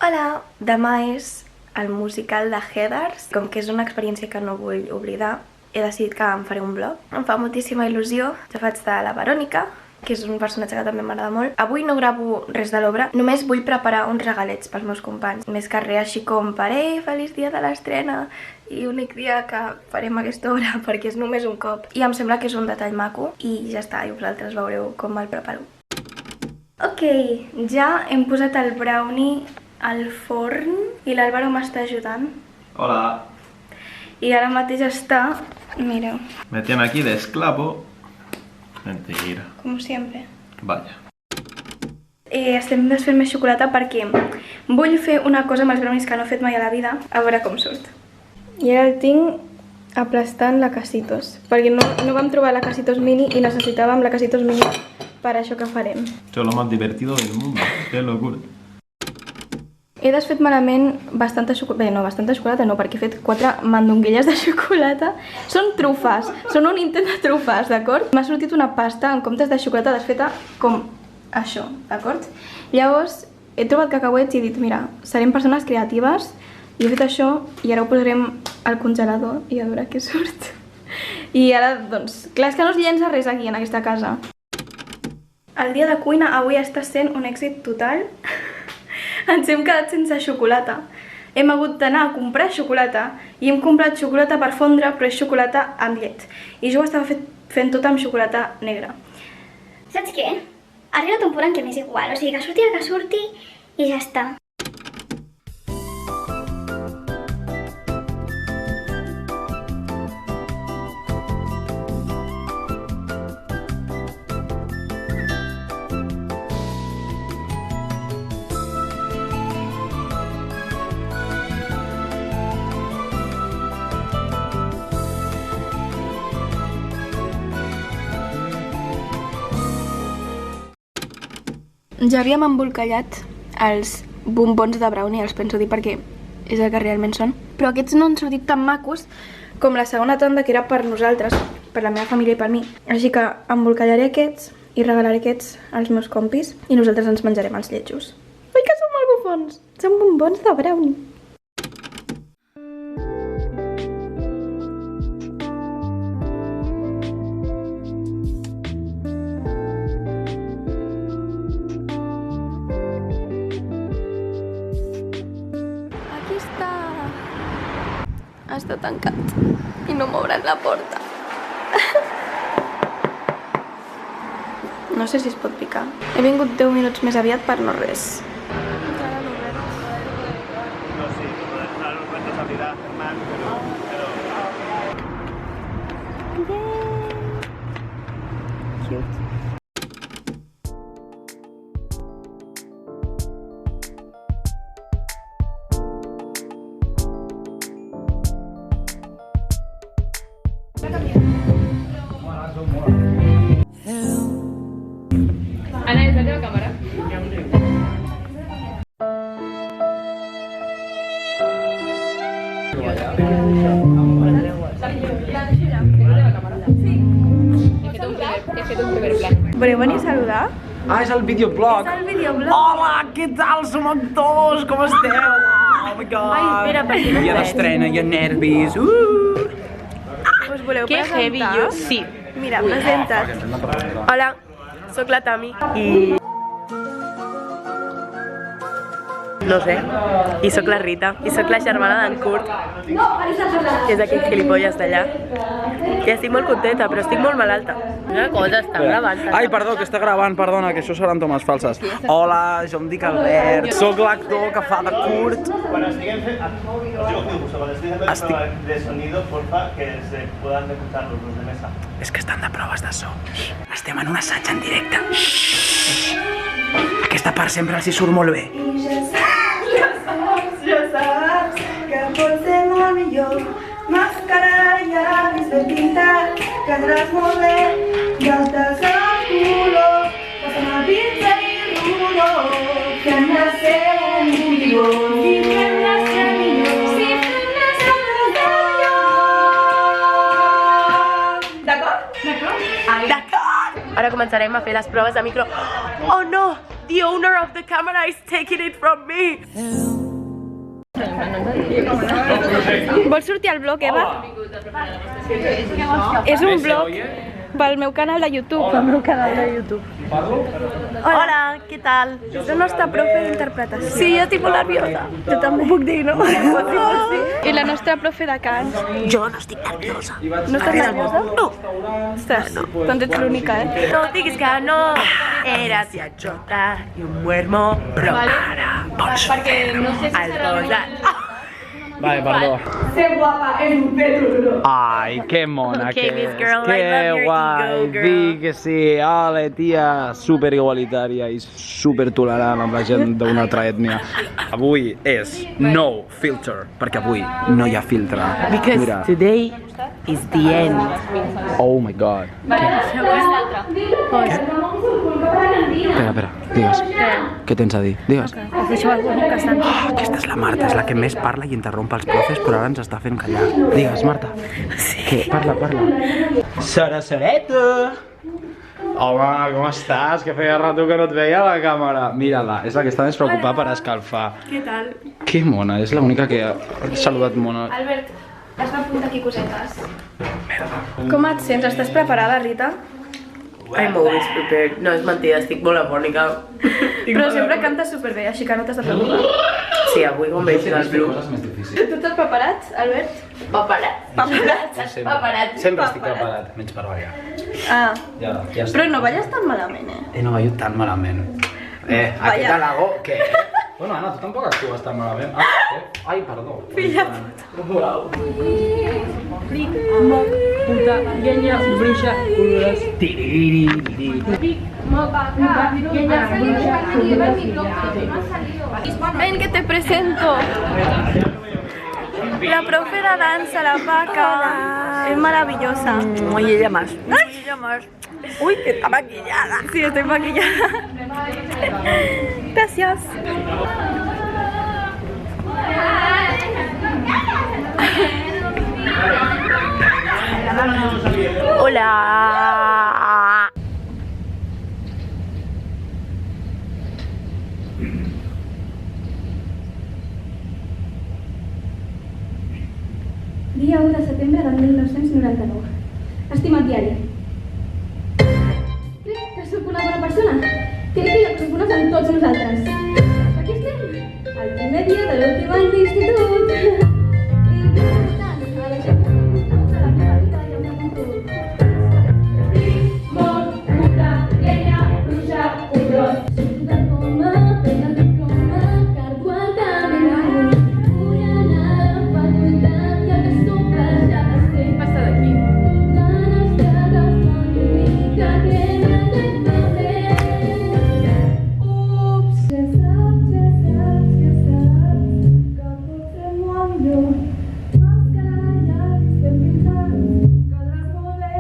Hola! Demà és el musical de Heathers. Com que és una experiència que no vull oblidar, he decidit que em faré un vlog. Em fa moltíssima il·lusió. Jo faig de la Verònica, que és un personatge que també m'agrada molt. Avui no gravo res de l'obra, només vull preparar uns regalets pels meus companys. Més que res així com per feliç dia de l'estrena i únic dia que farem aquesta obra, perquè és només un cop. I em sembla que és un detall maco i ja està, i vosaltres veureu com me'l preparo. Ok, ja hem posat el brownie al forn i l'Álvaro m'està ajudant. Hola. I ara mateix està, mireu. Me tiene aquí de esclavo. Mentira. Com sempre. Vaya. Estem desfent més xocolata perquè vull fer una cosa amb els brownies que no he fet mai a la vida, a veure com surt. I ara el tinc aplastant la Casitos, perquè no vam trobar la Casitos mini i necessitàvem la Casitos mini per això que farem. Esto es lo más divertido del mundo. Qué locura. He desfet malament bastanta xocolata, bé, no, bastanta xocolata no, perquè he fet 4 mandonguilles de xocolata. Són trufes, són un intent de trufes, d'acord? M'ha sortit una pasta en comptes de xocolata desfeta com això, d'acord? Llavors, he trobat cacauets i he dit, mira, serem persones creatives i he fet això i ara ho posarem al congelador i a veure què surt. I ara, doncs, clar, és que no es llença res aquí en aquesta casa. El dia de cuina avui està sent un èxit total. Ens hem quedat sense xocolata. Hem hagut d'anar a comprar xocolata i hem comprat xocolata per fondre, però és xocolata amb llet. I jo ho estava fent tot amb xocolata negra. Saps què? Ha arribat un punt en què m'és igual, o sigui, que surti el que surti i ja està. Ja havíem embolcallat els bombons de brownie, els penso dir perquè és el que realment són. Però aquests no han sortit tan macos com la segona tanda que era per nosaltres, per la meva família i per mi. Així que embolcallaré aquests i regalaré aquests als meus compis i nosaltres ens menjarem els lletjos. Ui, que són molt bufons! Són bombons de brownie. Està tancat i no m'obren la porta. No sé si es pot picar. He vingut 10 minuts més aviat per no res. No, sí, no lo cuentes a mirar, Germán, pero... Cute. Ana, ¿es la teva cámara? He fet un primer plan. Voleu venir a saludar? Ah, és el videoblog. És el videoblog. Hola, què tal? Som actors, com esteu? Oh my god. Ai, espera, perquè no Dia veig. d'estrena, hi ha nervis. Us voleu Que presentar? heavy, jo sí. Mira, presenta't. Hola, sóc la Tami. I... no sé. I sóc la Rita. I sóc la germana d'en Kurt, que és aquell gilipolles d'allà. I estic molt contenta, però estic molt malalta. Una cosa, està gravant. Ai, perdó, que està gravant, perdona, que això seran tomes falses. Hola, jo em dic Albert, sóc l'actor que fa de Kurt. Cuando estén de sonido, porfa, que se puedan escuchar los de mesa. És que estan de proves de so. Estem en un assaig en directe. Aquesta part sempre els hi surt molt bé. Ja saps que pot ser molt millor. Màscara i llavis ben pintat, quedaràs molt bé. Galtes al color, passant a pizza i ruló. Fem de ser un millor. I fem de ser millor. Sí, fem de ser millor. D'acord? D'acord? D'acord! Ara començarem a fer les proves de micro. Oh no! The owner of the camera is taking it from me. Vols sortir al blog, Eva? És un blog pel meu canal de YouTube. Pel meu canal de YouTube. Hola, ¿qué tal? És la nostra profe d'interpretació. Sí, jo estic molt nerviosa. Jo també. Ho puc dir, no? I la nostra profe de cants. Jo no estic nerviosa. No estàs nerviosa? No. Ostres, doncs ets l'única, eh? No diguis que no. Eras ya chota y un muermo. Però ara pots fer el posat. Vale, perdó. Ser guapa és un fet. Ai, que mona Okay, que Miss és. Girl, I Que love your guai. ego, girl. Di que sí. Ole, tia, super igualitària i super tolerant amb la gent d'una altra ètnia. Avui és no filter, perquè avui no hi ha filtre. Because Mira. today is the end. Oh my god. Espera, digues. Què tens a dir? Digues. Aquesta és la Marta, és la que més parla i interromp els profes, però ara ens està fent callar. Digues, Marta. Sí. Què? Parla. Sarasareta! Home, com estàs? Que feia rato que no et veia a la càmera. Mira-la, és la que està més preocupada per escalfar. Què tal? Que mona, és l'única que ha saludat mona. Albert, has d'apuntar aquí cosetes. Com et sents? Estàs preparada, Rita? I'm always prepared. No, és mentida, estic molt afònica. Però sempre cantes superbé, així que no t'has de preocupar. Sí, avui com veig el blues. Tu estàs preparat, Albert? Paparat. Sempre estic preparat, menys per ballar. Ah, Ja però no balles tan malament, eh? No ballo tan malament. Aquest halagó, què? Bueno, Anna, tu tampoc actues tan malament. Ai, perdó. Filla Puta, llenya, bruixa, colores. Ven que te presento. La profe de dansa, la Paca. Es maravillosa. Y ella más. Uy, que está maquillada. Sí, estoy maquillada. Gracias. Hola. Dia 1 de setembre de 1999. Estimat diari. Crec que sóc una bona persona. Crec que hi ha persones en tots nosaltres. Aquí estem, el primer dia de l'últim any d'institut. I tant, a la gent que m'importa la meva vida i el meu futur. Mort, puta, llenya, bruixa, horror. De coma, pega de coma, cardo altament amunt. Vull anar a la facultat, ja que soples, ja que sé. Passa d'aquí. Ganes de agafar una mica crema d'aquest moment. Ups, ja saps que pot ser molt millor. Màscara ja estem pintant, quedaràs molt bé.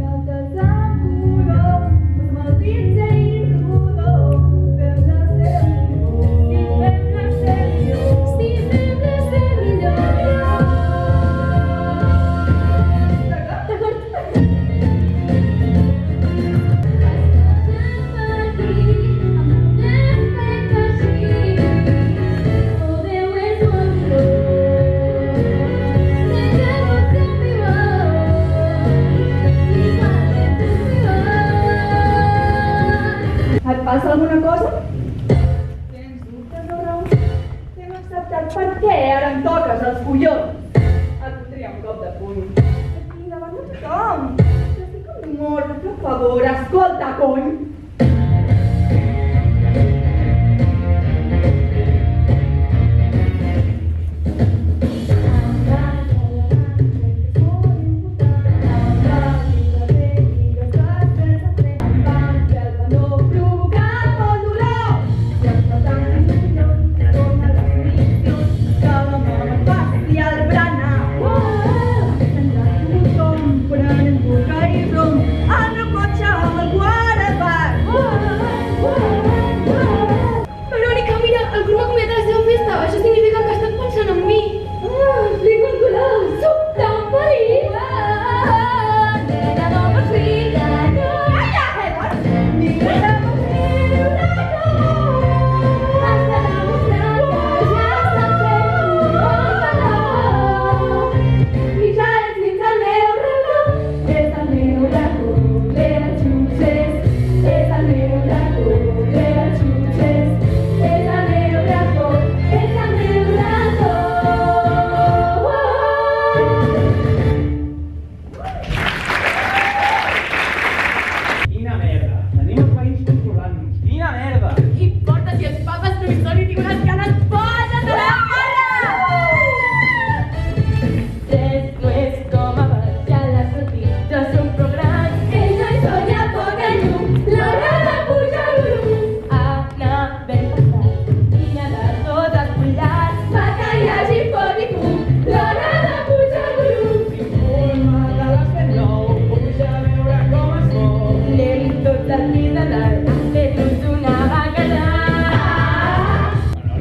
Galtes de color, amb el pinzell rodó. Fem-la ser millor, sí, fem-la ser millor. D'acord? Et passa alguna cosa? Tens dubtes o raons? T'hem acceptat per què ara em toques els collons? Et foldria un cop de puny. Aquí davant de tothom. Estic com d'humor, per favor, escolta, cony. Comprant un boca i rom, el meu cotxe amb el guardabat.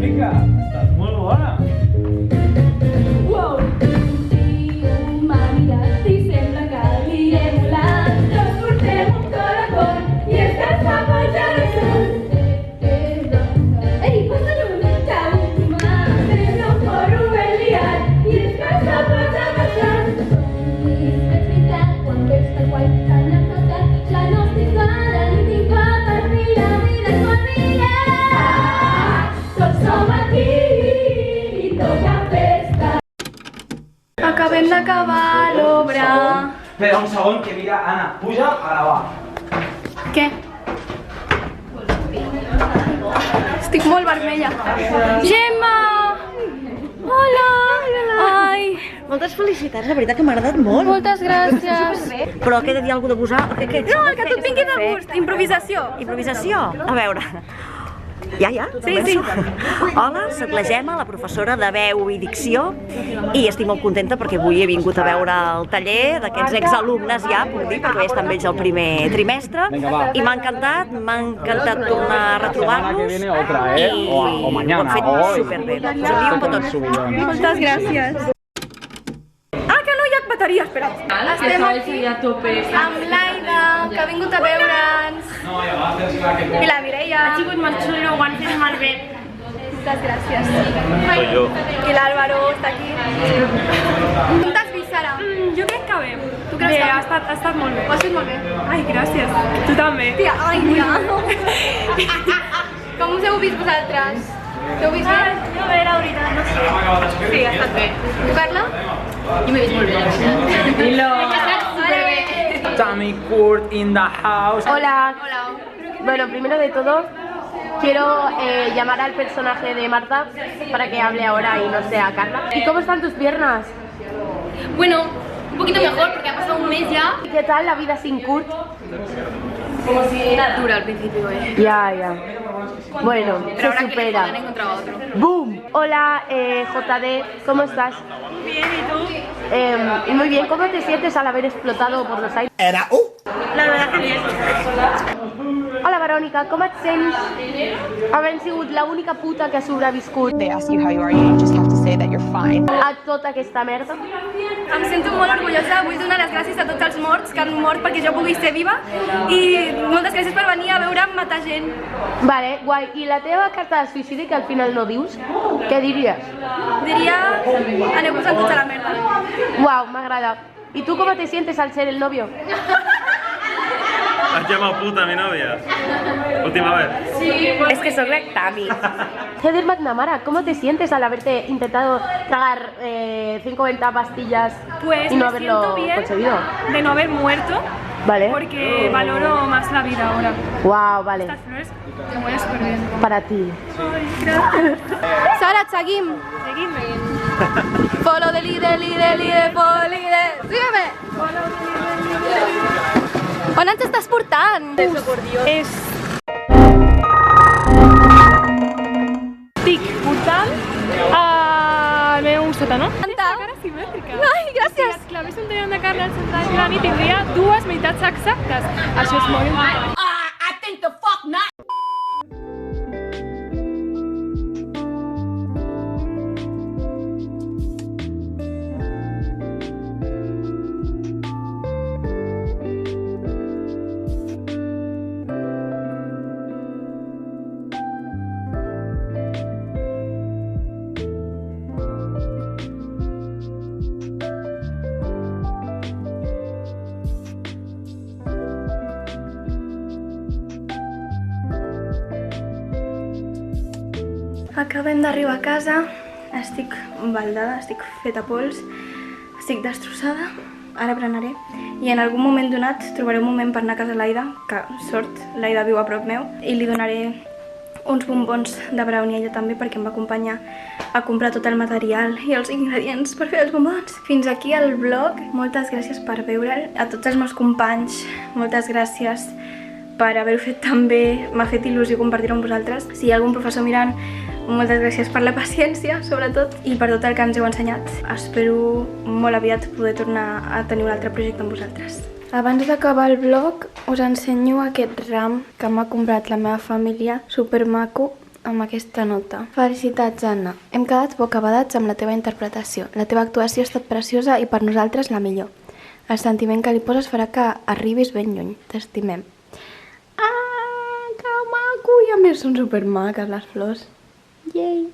Mica, estàs molt bona. Acabem d'acabar l'obra. Espera un segon que mira, Anna, puja a gravar. Què? Estic molt vermella. Gemma! Hola! Ai, Moltes felicitats, la veritat que m'ha agradat molt. moltes gràcies. Però què he de dir alguna cosa de posar? No, el que a tu et vingui de gust. Improvisació. Improvisació? A veure. Ja? Sí. Hola, soc la Gemma, la professora de veu i dicció, i estic molt contenta perquè avui he vingut a veure el taller d'aquests exalumnes ja, puc dir, perquè vaig estar amb ells el primer trimestre, i m'ha encantat tornar a retrobar-los, i ho han fet superbé. Us envio un petó. Moltes gràcies. Ah, que no hi ha bateria, espera. Estem aquí amb l'Aida, que ha vingut a veure'ns. I la Mireia. Ha sigut molt xulo, ho han fet molt bé. Moltes gràcies. Soy yo. I l'Àlvaro està aquí. Com t'has vist, Sara? Jo crec que bé. Tu creus bé, que ha estat molt bé. Ho has fet molt bé. Ai, gràcies. Tu també. Tia, ai, tia. Com us heu vist vosaltres? T'heu vist bé? Jo bé, la veritat, no sé. Sí, ha estat bé. Tu, Carla? Jo m'he vist molt bé, la veritat. Ha estat superbé. Tammy Kurt in the house. Hola. Hola. Bueno, primero de todo, quiero llamar al personaje de Marta para que hable ahora y no sea Carla. ¿Y cómo están tus piernas? Bueno, un poquito mejor porque ha pasado un mes ya. ¿Y qué tal la vida sin Kurt? Como si nada. Dura al principio, Ya. Bueno, Pero ahora se que supera. han encontrado otro. ¡Boom! Hola, JD, ¿cómo estás? Bien, ¿y tú? Muy bien, ¿cómo te sientes al haber explotado por los aires? La verdad que bien. Hola, Verónica, com et sents havent sigut l'única puta que ha sobreviscut They ask you how you are, you just have to say that you're fine. a tota aquesta merda? Em sento molt orgullosa, vull donar les gràcies a tots els morts que han mort perquè jo pugui ser viva i moltes gràcies per venir a veure'm matar gent. Vale, guai. I la teva carta de suïcidi que al final no dius, què diries? Diria, aneu posant tots a la merda. Guau, m'agrada. ¿Y tú cómo te sientes al ser el novio? Has llamado puta a mi novia. Última vez. És que soc la Tami. Heather McNamara, ¿cómo te sientes al haberte intentado tragar 50 pastillas Pues y no me haberlo siento bien conseguido? de no haber muerto, Vale. porque valoro más la vida ahora. Guau, vale. Estas flores te huelen súper bien. Para ti. Sara, et seguim. Seguidme. Follow the leader, follow the leader. Sígueme. On ens estàs portant? Estic portant al meu sótano. Canta. Cara simètrica. Ai, gràcies. Si clavés un tallant de carn al centre del crani tindria dues meitats exactes. Això és molt important. Acabem d'arribar a casa, estic baldada, estic feta pols, estic destrossada, ara berenaré i en algun moment donat trobaré un moment per anar a casa l'Aida, que sort, l'Aida viu a prop meu, i li donaré uns bombons de brownie a ella també perquè em va acompanyar a comprar tot el material i els ingredients per fer els bombons. Fins aquí el vlog, moltes gràcies per veure'l, a tots els meus companys, moltes gràcies per haver-ho fet tan bé, m'ha fet il·lusió compartir-ho amb vosaltres. Si hi ha algun professor mirant, moltes gràcies per la paciència, sobretot, i per tot el que ens heu ensenyat. Espero molt aviat poder tornar a tenir un altre projecte amb vosaltres. Abans d'acabar el vlog us ensenyo aquest ram que m'ha comprat la meva família, supermaco, amb aquesta nota. Felicitats, Anna. Hem quedat bocabadats amb la teva interpretació. La teva actuació ha estat preciosa i per nosaltres la millor. El sentiment que li poses farà que arribis ben lluny. T'estimem. Ah, que maco! I a més són supermaques les flors. Yay!